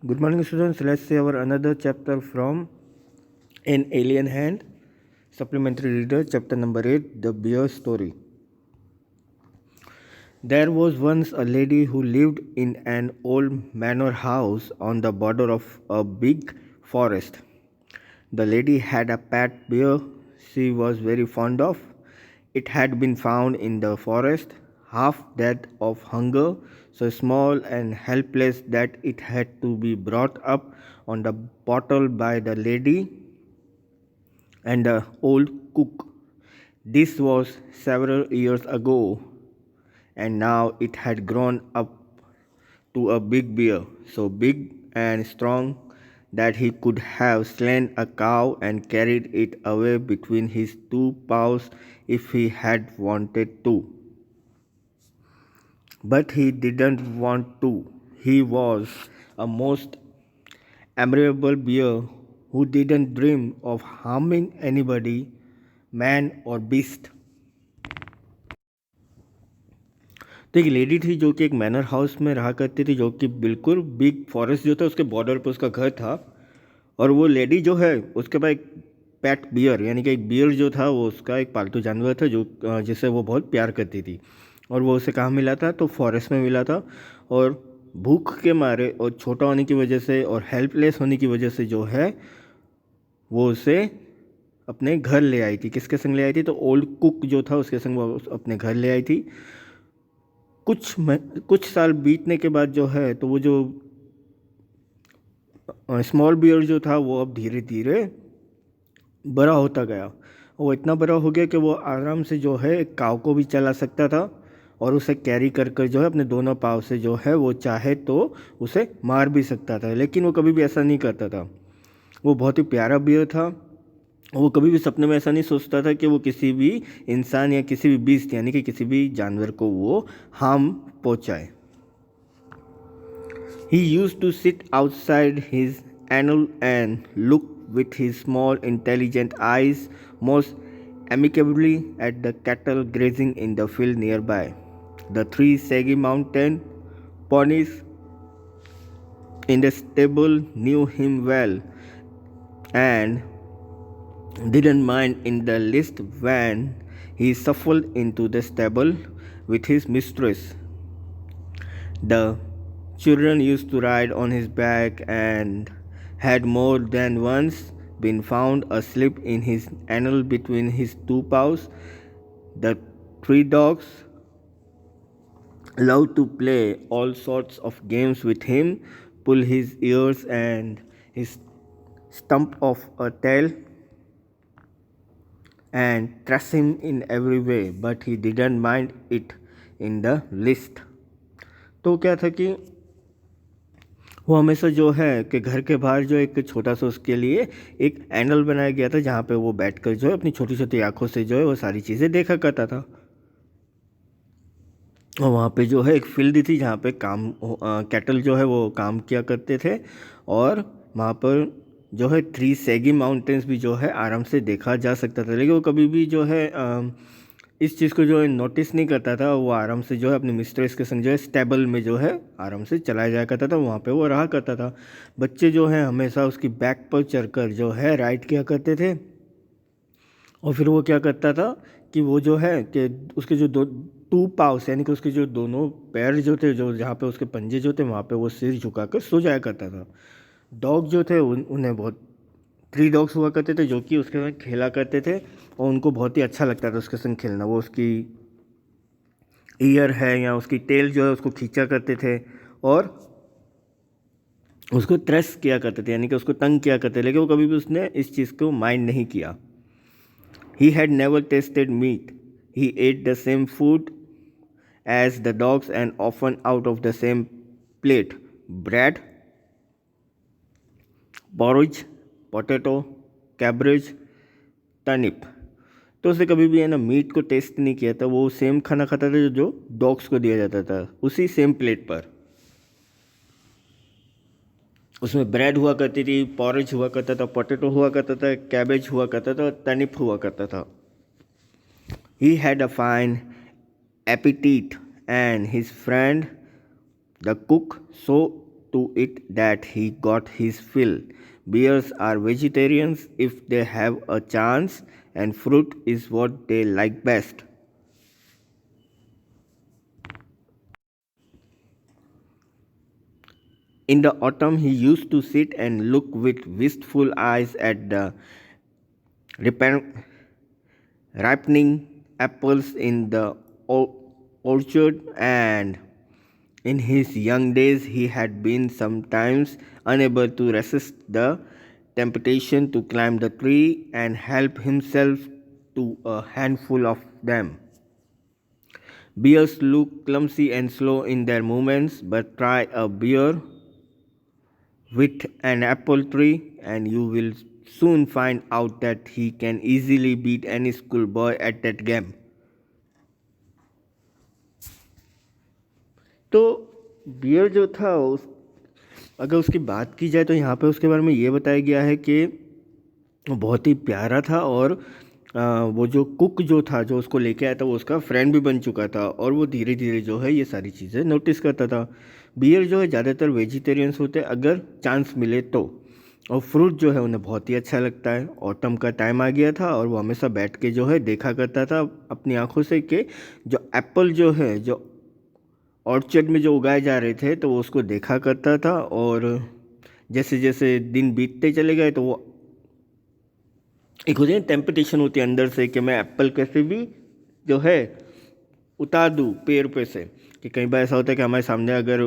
Good morning, students. Let's see our another chapter from An Alien Hand. Supplementary reader, chapter number 8, The Bear Story. There was once a lady who lived in an old manor house on the border of a big forest. The lady had a pet bear she was very fond of. It had been found in the forest, half dead of hunger, so small and helpless that it had to be brought up on the bottle by the lady and the old cook. This was several years ago, and now it had grown up to a big bear, so big and strong that he could have slain a cow and carried it away between his two paws if he had wanted to. But he didn't want to. He was a most amiable bear who didn't dream of harming anybody, man or beast. तो एक lady थी जो कि एक manor house में रहा करती थी, जो कि बिल्कुल बिग फॉरेस्ट जो था उसके बॉर्डर पर उसका घर था। और वो लेडी जो है उसके पास एक पेट बियर यानी कि एक बियर जो था वो उसका एक पालतू जानवर था जो जिसे वो बहुत प्यार करती थी। और वो उसे कहाँ मिला था? तो फॉरेस्ट में मिला था। और भूख के मारे और छोटा होने की वजह से और हेल्पलेस होने की वजह से जो है वो उसे अपने घर ले आई थी। किसके संग ले आई थी? तो ओल्ड कुक जो था उसके संग वो अपने घर ले आई थी। कुछ साल बीतने के बाद जो है तो वो जो स्मॉल बियर जो था वो अब धीरे धीरे बड़ा होता गया। वो इतना बड़ा हो गया कि वो आराम से जो है एक काव को भी चला सकता था और उसे कैरी कर कर जो है अपने दोनों पाँव से जो है वो चाहे तो उसे मार भी सकता था। लेकिन वो कभी भी ऐसा नहीं करता था। वो बहुत ही प्यारा बियर था। वो कभी भी सपने में ऐसा नहीं सोचता था कि वो किसी भी इंसान या किसी भी बीस्ट यानी कि किसी भी जानवर को वो हार्म पहुंचाए। He used to sit outside his annel and look with his small intelligent eyes most amicably at the cattle grazing in the field nearby. The three saggy mountain ponies in the stable knew him well and didn't mind in the least when he shuffled into the stable with his mistress. The children used to ride on his back and had more than once been found asleep in his annel between his two paws. The three dogs loved to play all sorts of games with him, pull his ears and his stump of a tail, and thrash him in every way, but he didn't mind it in the least. तो क्या था कि वो हमेशा जो है कि घर के बाहर जो एक छोटा सा उसके लिए एक एंगल बनाया गया था जहाँ पे वो बैठकर जो है अपनी छोटी छोटी आँखों से जो है वो सारी चीज़ें देखा करता था। और वहाँ पे जो है एक फील्ड थी जहाँ पे कैटल जो है वो काम किया करते थे। और वहाँ पर जो है थ्री सैगी माउंटेन्स भी जो है आराम से देखा जा सकता था। लेकिन वो कभी भी जो है इस चीज़ को जो है नोटिस नहीं करता था। वो आराम से जो है अपने मिस्ट्रेस के संग जो है स्टेबल में जो है आराम से चलाया जाया करता था, वहाँ पे वो रहा करता था। बच्चे जो है हमेशा उसकी बैक पर चढ़कर जो है राइड किया करते थे। और फिर वो क्या करता था कि वो जो है कि उसके जो दो टू पाव्स यानी कि उसके जो दोनों पैर जो थे, जो जहाँ पे उसके पंजे जो थे वहाँ पे वो सिर झुकाकर सो जाया करता था। डॉग जो थे उन्हें बहुत थ्री डॉग्स हुआ करते थे जो कि उसके संग खेला करते थे और उनको बहुत ही अच्छा लगता था उसके संग खेलना। वो उसकी ईयर है या उसकी टेल जो है उसको खींचा करते थे और उसको थ्रश किया करते थे यानी कि उसको तंग किया करते थे। लेकिन वो कभी भी उसने इस चीज़ को माइंड नहीं किया। He had never tasted meat. He ate the same food as the dogs and often out of the same plate: bread, porridge, potato, cabbage, turnip. तो उसने कभी भी है ना मीट को टेस्ट नहीं किया था। वो सेम खाना खाता था जो डॉग्स को दिया जाता था उसी सेम प्लेट पर। उसमें ब्रेड हुआ करती थी, पॉरेज हुआ करता था, पोटैटो हुआ करता था, कैबेज हुआ करता था, टर्निप हुआ करता था। He had a fine appetite, and his friend, the cook, so to it that he got his fill. Bears are vegetarians if they have a chance, and fruit is what they like best. In the autumn, he used to sit and look with wistful eyes at the ripening apples in the orchard, and in his young days he had been sometimes unable to resist the temptation to climb the tree and help himself to a handful of them. Bears look clumsy and slow in their movements, but try a bear with an apple tree and you will soon find out that he can easily beat any schoolboy at that game. तो beer जो था अगर उसकी बात की जाए तो यहाँ पे उसके बारे में ये बताया गया है कि वो बहुत ही प्यारा था और वो जो कुक जो था जो उसको लेके आया था वो उसका फ्रेंड भी बन चुका था और वो धीरे धीरे जो है ये सारी चीज़ें नोटिस करता था। बियर जो है ज़्यादातर वेजिटेरियंस होते हैं अगर चांस मिले तो, और फ्रूट जो है उन्हें बहुत ही अच्छा लगता है। ऑटम का टाइम आ गया था और वो हमेशा बैठ के जो है देखा करता था अपनी आंखों से कि जो एप्पल जो है जो ऑर्चर्ड में जो उगाए जा रहे थे तो वो उसको देखा करता था, और जैसे जैसे दिन बीतते चले गए तो वो एक होती है टेम्पटेशन होती है अंदर से कि मैं एप्पल कैसे भी जो है उतार दूँ पेड़ पे से, कि कई बार ऐसा होता है कि हमारे सामने अगर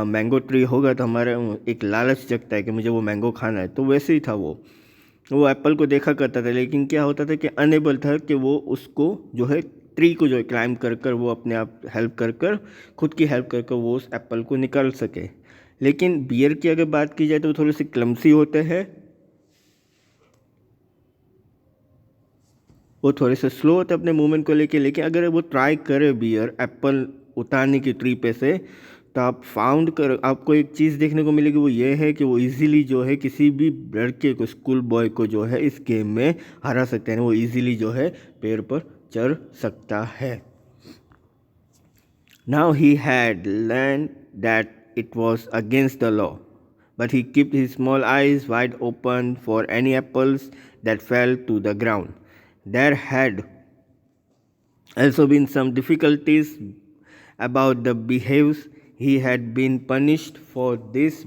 मैंगो ट्री होगा तो हमारे एक लालच जगता है कि मुझे वो मैंगो खाना है। तो वैसे ही था वो एप्पल को देखा करता था, लेकिन क्या होता था कि अनेबल था कि वो उसको जो है ट्री को जो है क्लाइम कर कर वो अपने आप हेल्प कर कर खुद की हेल्प कर कर वो उस एप्पल को निकाल सके। लेकिन बियर की अगर बात की जाए तो वो थोड़े से क्लमसी होते हैं, वो थोड़े से स्लो होते अपने मूवमेंट को लेके। लेकिन अगर वो ट्राई करे बियर एप्पल उतारने की ट्री पे से तो आपको एक चीज़ देखने को मिलेगी, वो ये है कि वो इजीली जो है किसी भी लड़के को स्कूल बॉय को जो है इस गेम में हरा सकते हैं। वो इजीली जो है पेड़ पर चढ़ सकता है। Now he had learn that it was against the law, but he kept his small eyes wide open for any apples that fell to the ground. There had also been some difficulties about the behaves. He had been punished for this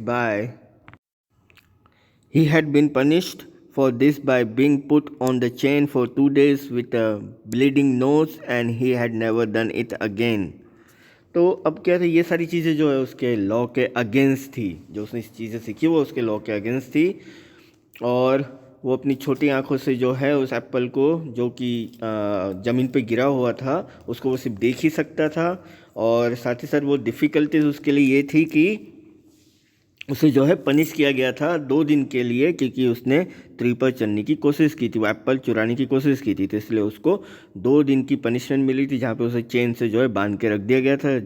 by being put on the chain for 2 days with a bleeding nose, and he had never done it again. तो अब क्या था, ये सारी चीज़ें जो है उसके लॉ के अगेंस्ट थी। जो उसने चीज़ें सीखी वो उसके लॉ के अगेंस्ट थी, और वो अपनी छोटी आंखों से जो है उस एप्पल को जो कि ज़मीन पे गिरा हुआ था उसको वो सिर्फ देख ही सकता था। और साथ ही साथ वो डिफ़िकल्टीज उसके लिए ये थी कि उसे जो है पनिश किया गया था 2 दिन के लिए, क्योंकि उसने ट्री पर चढ़ने की कोशिश की थी, वो एप्पल चुराने की कोशिश की थी। तो इसलिए उसको 2 दिन की पनिशमेंट मिली थी, जहाँ पे उसे चेन से जो है बांध के रख दिया गया था,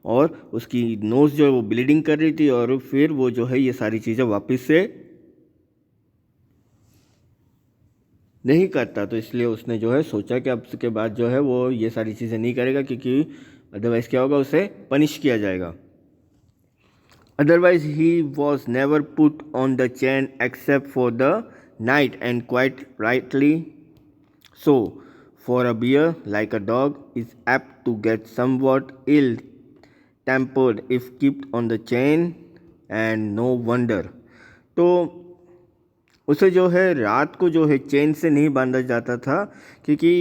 और उसकी नोज़ जो है वो ब्लीडिंग कर रही थी, और फिर वो जो है ये सारी चीज़ें वापस से नहीं करता। तो इसलिए उसने जो है सोचा कि अब उसके बाद जो है वो ये सारी चीज़ें नहीं करेगा, क्योंकि अदरवाइज़ क्या होगा, उसे पनिश किया जाएगा। Otherwise, he was never put on the chain except for the night, and quite rightly so, for a bear, like a dog, is apt to get somewhat ill-tempered if kept on the chain, and no wonder. तो उसे जो है रात को जो है chain से नहीं बांधा जाता था, क्योंकि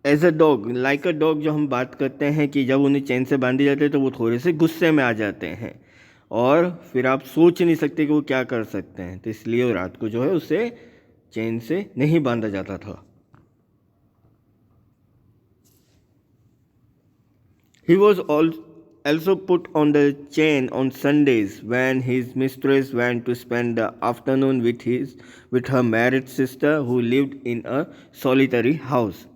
as a dog, like a dog जो हम बात करते हैं कि जब उन्हें चेन से बांधे जाते हैं तो वो थोड़े से गुस्से में आ जाते हैं, और फिर आप सोच नहीं सकते कि वो क्या कर सकते हैं। तो इसलिए वो रात को जो है उसे चेन से नहीं बांधा जाता था। He was also put on the chain on Sundays when his mistress went to spend the afternoon with her married sister, who lived in a solitary house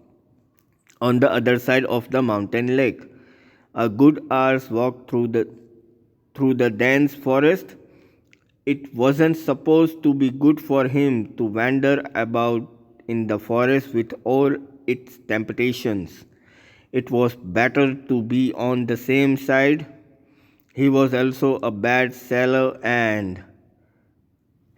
on the other side of the mountain lake. A good hour's walk through the dense forest. It wasn't supposed to be good for him to wander about in the forest with all its temptations. It was better to be on the same side. He was also a bad sailor and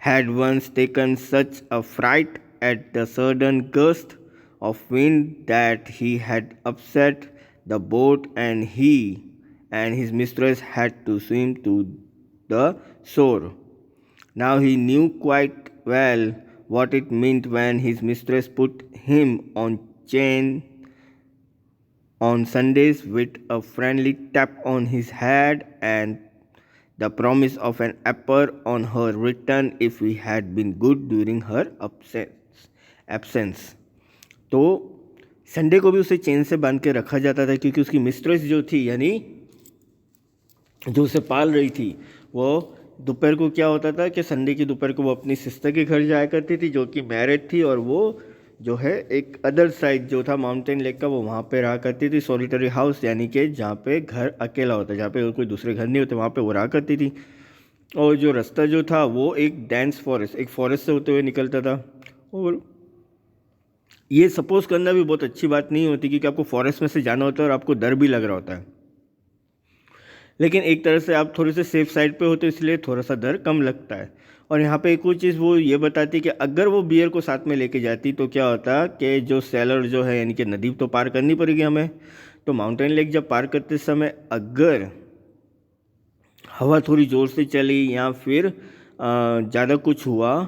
had once taken such a fright at the sudden gust of wind that he had upset the boat, and he and his mistress had to swim to the shore. Now he knew quite well what it meant when his mistress put him on chain on Sundays with a friendly tap on his head and the promise of an apple on her return if he had been good during her absence. तो Sunday को भी उसे chain से बांध के रखा जाता था क्योंकि उसकी मिस्ट्रेस जो थी, यानी जो उसे पाल रही थी, वो दोपहर को क्या होता था कि संडे की दोपहर को वो अपनी सिस्टर के घर जाया करती थी जो कि मैरिड थी, और वो जो है एक अदर साइड जो था माउंटेन लेक का, वो वहाँ पे रहा करती थी। सॉलिटरी हाउस यानी कि जहाँ पे घर अकेला होता है, जहाँ पे कोई दूसरे घर नहीं होते, वहाँ पे वो रहा करती थी। और जो रास्ता जो था वो एक डेंस फॉरेस्ट, एक फॉरेस्ट से होते हुए निकलता था। और ये सपोज करना भी बहुत अच्छी बात नहीं होती क्योंकि आपको फॉरेस्ट में से जाना होता है और आपको डर भी लग रहा होता है, लेकिन एक तरह से आप थोड़े से सेफ साइड पे होते हो इसलिए थोड़ा सा डर कम लगता है। और यहाँ पे एक और चीज़ वो ये बताती कि अगर वो बियर को साथ में लेके जाती तो क्या होता कि जो सेलर जो है, यानी कि नदी तो पार करनी पड़ेगी हमें, तो माउंटेन लेक जब पार करते समय अगर हवा थोड़ी ज़ोर से चली या फिर ज़्यादा कुछ हुआ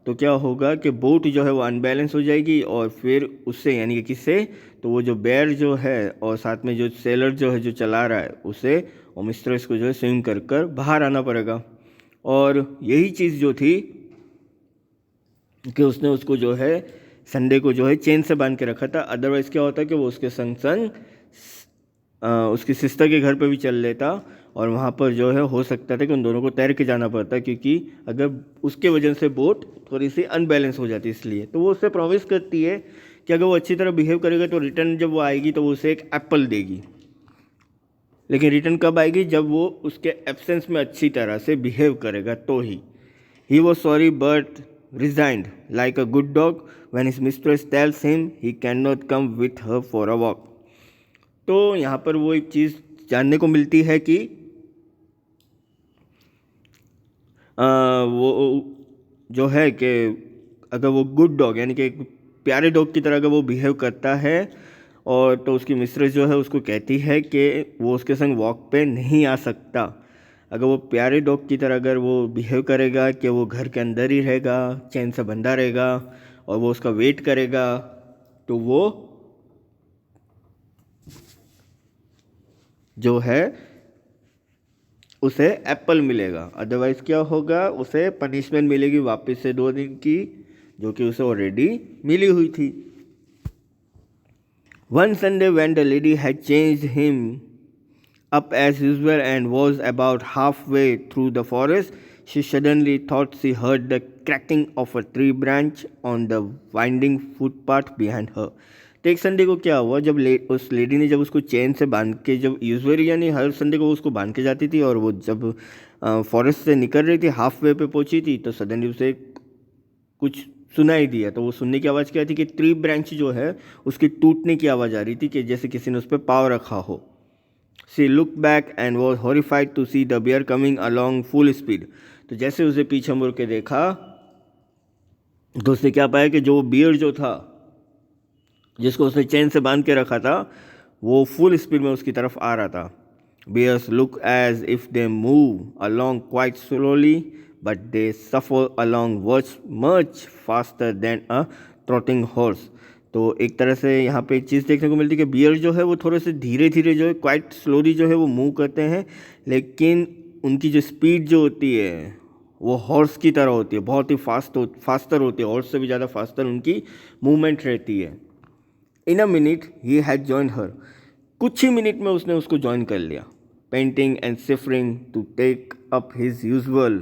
तो क्या होगा कि बोट जो है वो अनबैलेंस हो जाएगी, और फिर उससे यानी कि किससे, तो वो जो बेयर जो है और साथ में जो सेलर जो है जो चला रहा है उसे और मिस्ट्रेस को जो है स्विम कर कर बाहर आना पड़ेगा। और यही चीज़ जो थी कि उसने उसको जो है संडे को जो है चेन से बांध के रखा था, अदरवाइज़ क्या होता कि वो उसके संग संग उसकी सिस्टर के घर पे भी चल लेता और वहाँ पर जो है हो सकता था कि उन दोनों को तैर के जाना पड़ता, क्योंकि अगर उसके वजह से बोट थोड़ी सी अनबैलेंस हो जाती इसलिए। तो वो उससे प्रॉमिस करती है कि अगर वो अच्छी तरह बिहेव करेगा तो रिटर्न जब वो आएगी तो वो उसे एक एप्पल देगी। लेकिन रिटर्न कब आएगी, जब वो उसके एब्सेंस में अच्छी तरह से बिहेव करेगा तो ही। He was sorry but resigned like a good dog when his mistress tells him he can not come with her for a walk. तो यहाँ पर वो एक चीज़ जानने को मिलती है कि वो जो है कि अगर वो गुड डॉग यानी कि एक प्यारे डॉग की तरह अगर वो बिहेव करता है और तो उसकी मिस्ट्रेस जो है उसको कहती है कि वो उसके संग वॉक पे नहीं आ सकता। अगर वो प्यारे डॉग की तरह अगर वो बिहेव करेगा कि वो घर के अंदर ही रहेगा, चैन से बंधा रहेगा और वो उसका वेट करेगा, तो वो जो है उसे एप्पल मिलेगा। अदरवाइज़ क्या होगा, उसे पनिशमेंट मिलेगी वापस से 2 दिन की, जो कि उसे ऑलरेडी मिली हुई थी। One Sunday when the lady had changed him up as usual and was about halfway through the forest, she suddenly thought she heard the cracking of a tree branch on the winding footpath behind her. तो एक Sunday को क्या हुआ, जब उस lady ने जब उसको चेन से बांध के, जब यूजुअली यानी हर संडे को उसको बांध के जाती थी और वो जब फॉरेस्ट से निकल रही थी, हाफ वे पे पहुंची थी, तो सडनली उसे कुछ सुनाई दिया। तो वो सुनने की आवाज़ क्या थी कि ट्री ब्रांच जो है उसकी टूटने की आवाज़ आ रही थी, कि जैसे किसी ने उस पर पाँव रखा हो। She look back and was horrified to see the bear coming along full speed. तो जैसे उसे पीछे मुड़ के देखा तो उसने क्या पाया कि जो बियर जो था जिसको उसने चेन से बांध के रखा था वो फुल स्पीड में उसकी तरफ आ रहा था। Bears look as if they move along quite slowly but they suffer along much faster than a trotting horse. तो एक तरह से यहाँ पे एक चीज़ देखने को मिलती है कि बियर जो है वो थोड़े से धीरे धीरे जो है क्वाइट स्लोली जो है वो मूव करते हैं, लेकिन उनकी जो स्पीड जो होती है वो हॉर्स की तरह होती है, बहुत ही फास्टर होती है, हॉर्स से भी ज़्यादा फास्टर उनकी मूवमेंट रहती है। In a minute he had join her. कुछ ही मिनट में उसने उसको ज्वाइन कर लिया। Panting and shivering to take up his usual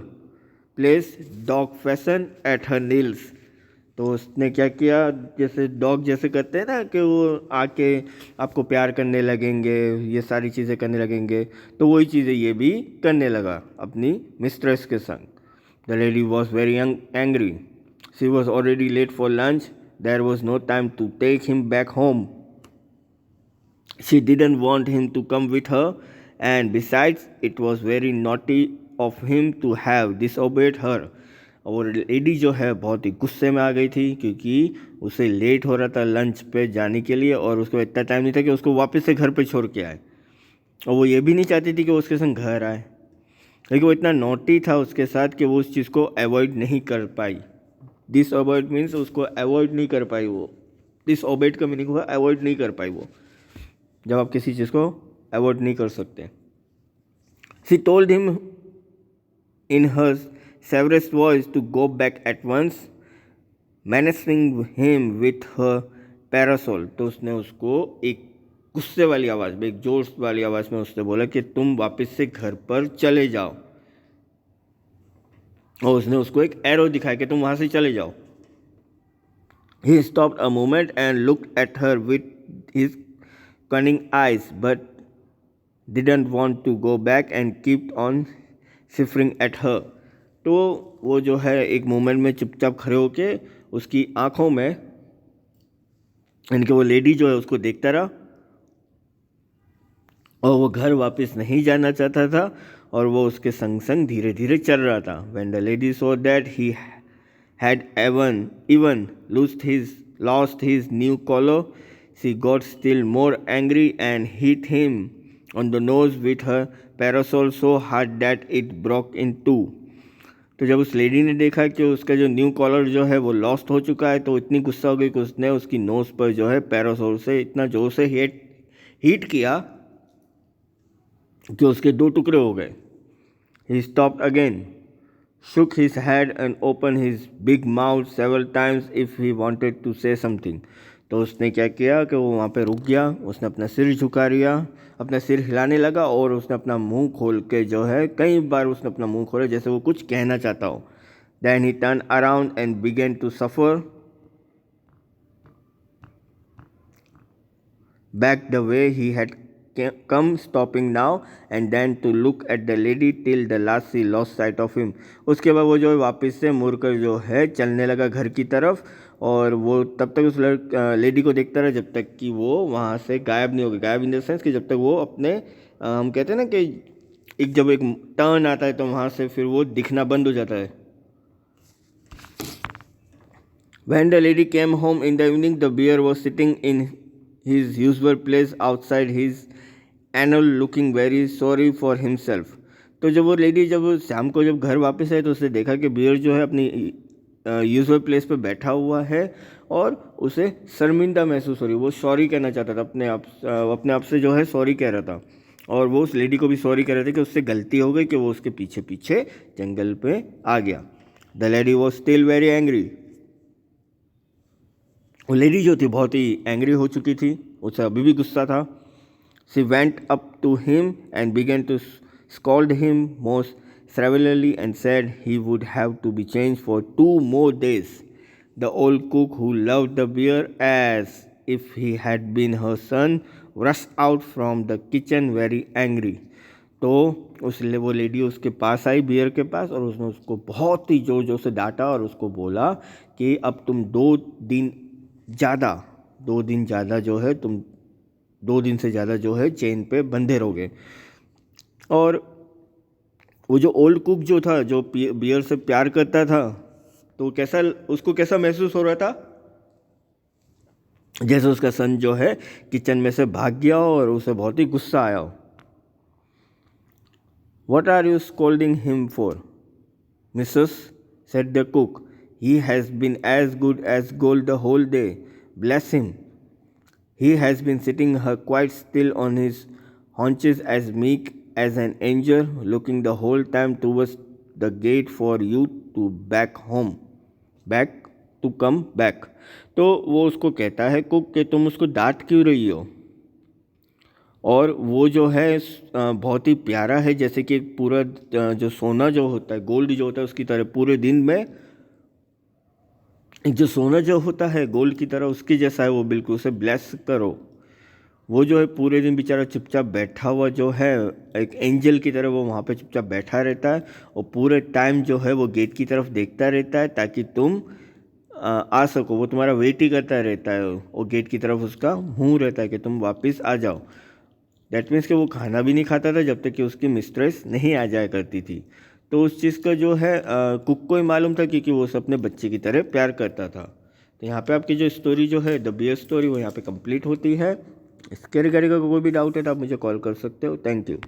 place dog fashion at her heels. तो उसने क्या किया, जैसे डॉग जैसे करते हैं ना कि वो आके आपको प्यार करने लगेंगे, ये सारी चीज़ें करने लगेंगे, तो वही चीज़ें ये भी करने लगा अपनी मिस्ट्रेस के संग। The lady was very angry. She was already late for lunch. There was no time to take him back home. She didn't want him to come with her, and besides it was very naughty of him to have disobeyed her. और lady जो है बहुत ही गुस्से में आ गई थी क्योंकि उसे लेट हो रहा था लंच पे जाने के लिए और उसको इतना टाइम नहीं था कि उसको वापस से घर पे छोड़ के आए, और वो ये भी नहीं चाहती थी कि वो उसके संग घर आए, लेकिन वो इतना नॉटी था उसके साथ कि वो उस चीज़ को अवॉइड नहीं कर पाई। दिस अवॉइड मीन्स उसको अवॉइड नहीं कर पाई वो। दिस ओबेड का मीनिंग हुआ अवॉइड नहीं कर पाई वो, जब आप किसी चीज़ को अवॉइड नहीं कर सकते। She told him in her severest voice to go back at once, menacing him with her parasol। तो उसने उसको एक गुस्से वाली आवाज़ में, एक जोर वाली आवाज़ में उसने बोला कि तुम वापस से घर पर चले जाओ, और उसने उसको एक एरो दिखाया कि तुम वहाँ से चले जाओ। He stopped a moment and looked at her with his cunning eyes, but didn't want to go back and kept on shivering at her। तो वो जो है एक मोमेंट में चुपचाप खड़े होके उसकी आंखों में, यानी कि वो लेडी जो है उसको देखता रहा, और वो घर वापस नहीं जाना चाहता था और वो उसके संग संग धीरे धीरे चल रहा था। When the lady saw that he had even lost his new collar, she got still more angry and hit him on the nose with her parasol so hard that it broke in two। तो जब उस lady ने देखा कि उसका जो new collar जो है वो लॉस्ट हो चुका है, तो इतनी गुस्सा हो गई कि उसने उसकी नोज़ पर जो है पैरासोल से इतना जोर से हीट किया कि उसके दो टुकड़े हो गए। He stopped again, shook his head and opened his big mouth several times if he wanted to say something। तो उसने क्या किया कि वो वहाँ पे रुक गया, उसने अपना सिर झुका लिया, अपना सिर हिलाने लगा और उसने अपना मुंह खोल के जो है कई बार उसने अपना मुंह खोला जैसे वो कुछ कहना चाहता हो। Then he turned around and began to suffer back the way he had come, stopping now and then to look at the lady till the last she lost sight of him। उसके बाद वो जो है वापस से मुड़कर जो है चलने लगा घर की तरफ, और वो तब तक उस लेडी को देखता रहा जब तक कि वो वहाँ से गायब नहीं हो गई। गायब इन द सेंस कि जब तक वो अपने हम कहते हैं ना कि जब एक टर्न आता है तो वहाँ से फिर वो दिखना बंद हो जाता है। When the lady came home in the evening, the bear was sitting in his usual place outside his annal looking very sorry for himself। तो जब वो लेडी जब शाम को जब घर वापस आई तो उसने देखा कि बियर जो है अपनी यूजुअल प्लेस पे बैठा हुआ है और उसे शर्मिंदा महसूस हो रही है। वो सॉरी कहना चाहता था, अपने आप से जो है सॉरी कह रहा था, और वो उस लेडी को भी सॉरी कह रहे थे कि उससे गलती हो गई कि वो उसके पीछे पीछे जंगल पे आ गया। The lady was still very angry. वो लेडी जो थी बहुत ही एंग्री हो चुकी थी, उसे अभी भी गुस्सा था। She went up to him and began to scold him most severely and said he would have to be changed for 2 more days। The old cook, who loved the bear as if he had been her son, rushed out from the kitchen very angry। तो वो lady उसके पास आई beer के पास, और उसने उसको बहुत ही जोर जोर से डांटा और उसको बोला कि अब तुम 2 दिन ज़्यादा जो है तुम 2 दिन से ज़्यादा जो है चेन पे बंधे रहोगे। और वो जो ओल्ड कुक जो था, जो बियर से प्यार करता था, तो उसको कैसा महसूस हो रहा था, जैसे उसका सन जो है किचन में से भाग गया और उसे बहुत ही गुस्सा आया हो। What are you scolding him for, Mrs. said the cook। He has been as good as gold the whole day, bless him। He has been sitting her quite still on his haunches as meek as an angel, looking the whole time towards the gate for you to come back। तो वो उसको कहता है cook कि तुम उसको डांट क्यों रही हो, और वो जो है बहुत ही प्यारा है, जैसे कि पूरा जो सोना जो होता है, गोल्ड जो होता है उसकी तरह पूरे दिन में जो सोना जो होता है गोल्ड की तरह उसकी जैसा है वो, बिल्कुल उसे ब्लेस करो। वो जो है पूरे दिन बेचारा चुपचाप बैठा हुआ जो है एक एंजल की तरह वो वहाँ पे चुपचाप बैठा रहता है, और पूरे टाइम जो है वो गेट की तरफ देखता रहता है ताकि तुम आ सको। वो तुम्हारा वेट ही करता रहता है, और गेट की तरफ उसका मुंह रहता है कि तुम वापस आ जाओ। दैट मीन्स कि वो खाना भी नहीं खाता था जब तक कि उसकी मिस्ट्रेस नहीं आ जाया करती थी। तो उस चीज़ का जो है कुक को ही मालूम था, क्योंकि वो उसे अपने बच्चे की तरह प्यार करता था। तो यहाँ पे आपकी जो स्टोरी जो है, द बियर स्टोरी, वो यहाँ पे कंप्लीट होती है। इसके रिगार्डिंग अगर कोई भी डाउट है तो आप मुझे कॉल कर सकते हो। Thank you.